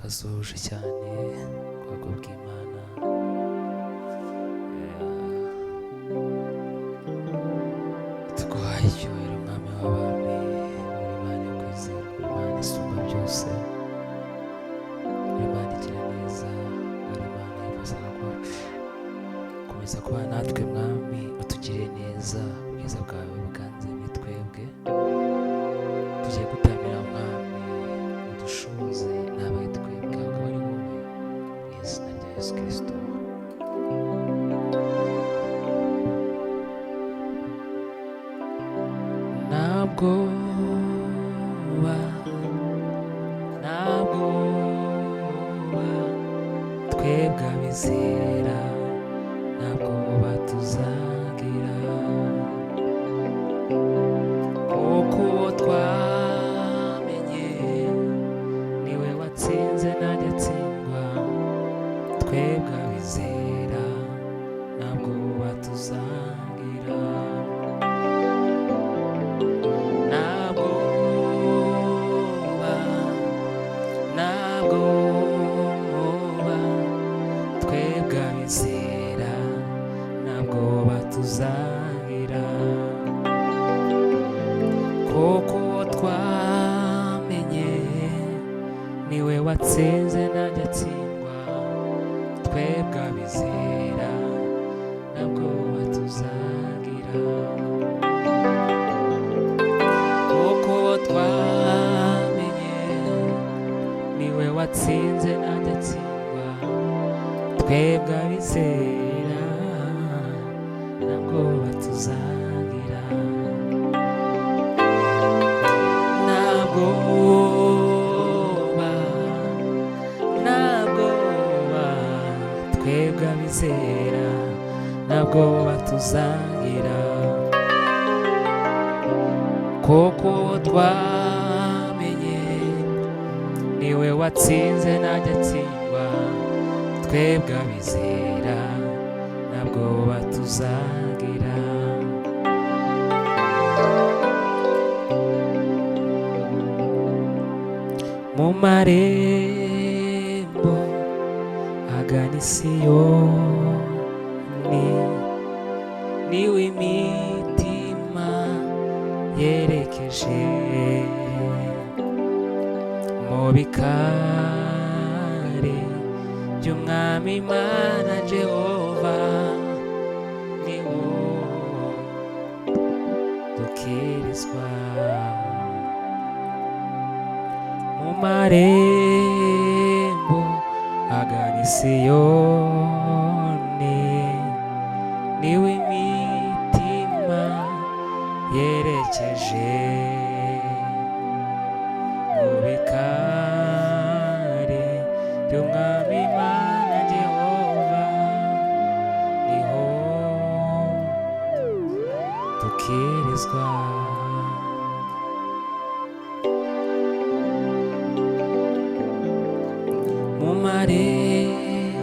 turabasuhuje cyane ubwoko bw'Imana. Tuguhaye icyubahiro mwami w'abami, uri Imana yo kwizerwa, uri Imana isumba byose, uri Imana igira neza, uri Imana y'ubuzima bwacu. Komeza kuba natwe mwami, utugirire neza, ubwiza bwawe buganze muri twebwe. Tugiye gutamira mwami, udushoboze n'abaye twebwe, akaba ari wowe, mu izina rya Yesu Kristo. Ntabwo twebwe abizera, ntabwo tuzagira kuko twamenye niwe watsinze nanjye atsindwa. Twebwe abizera ntabwo tuzagira, twebwe abizera ntabwo tuzagira kuko twamenye niwe watsinze nanjye atsindwa. Twebwe abizera ntabwo tuzagira kuko twamenye niwe watsinze nanjye atsindwa. Twebwe abizera ntabwo tuzagira, twebwe abizera ntabwo tuzagira kuko twamenye niwe watsinze nanjye atsindwa. Twebwe abizera ntabwo tuzagira mu marembo agana i Siyoni, niwe imitima yerekeje mu bikari by'Umwami Imana Jehova. Niwo dukirizwa mu marembo agana i Siyoni, niwe imitima yerekeje mu bikari by'Umwami Imana Jehova. Niho dukirizwa mu marembo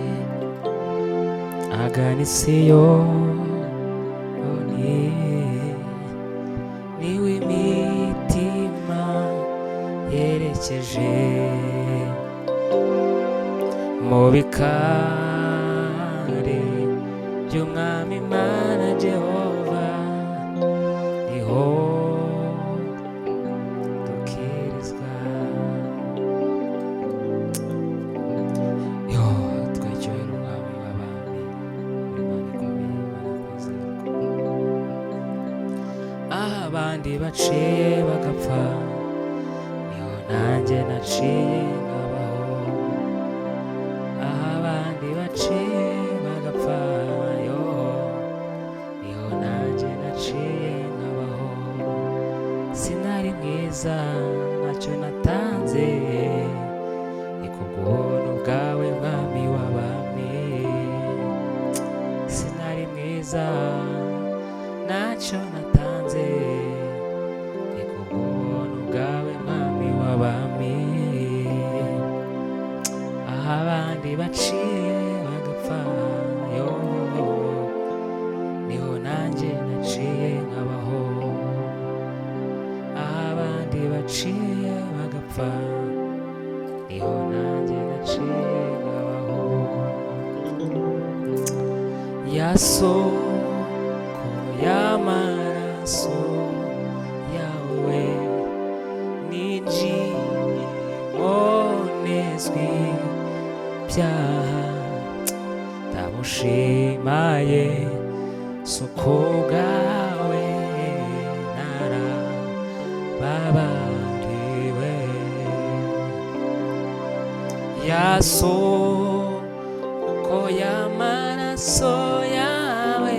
agana i Siyoni, niwe imitima yerekeje mu bikari by'Umwami Imana Jehova. Niho dukirizwa. Twegera Umwami w'abami, Imana ikomeye, Imana kwizerwa. Aho abandi baciye bagapfa, niho nanjye naciye nkabaho. Aho abandi baciye bagapfa, niho nanjye naciye nkabaho. Sinari mwiza, ntacyo natanze, ni kubw'ubuntu bwawe Mwami w'abami. Sinari mwiza, ntacyo natanze, ni kubw'ubuntu bwawe Mwami w'abami. Aho abandi baciye bagapfa, niho nanjye naciye nkabaho. Aho abandi baciye bagapfa, niho nanjye ngabaho. Ya soko y'amaraso yawe ninjiye mbonezwe ibyaha, ndamushima Yesu kubwawe narababariwe. Ya soko y'amaraso yawe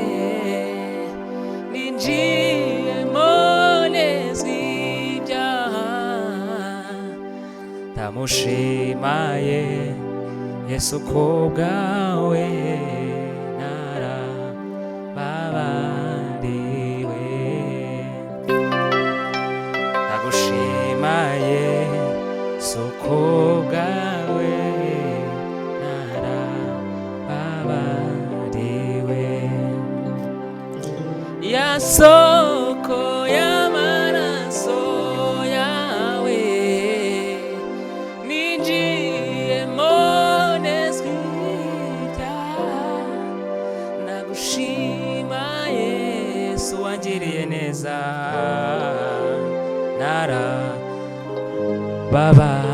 ninjiye mbonezwe ibyaha, ndamushima Yesu kubwawe narababariwe. Ndagushima Yesu kubwawe narababariwe. Ya soko y'amaraso yawe ninjiye mbonezwe ibyaha, ndagushima Yesu wangiriye neza narababariwe.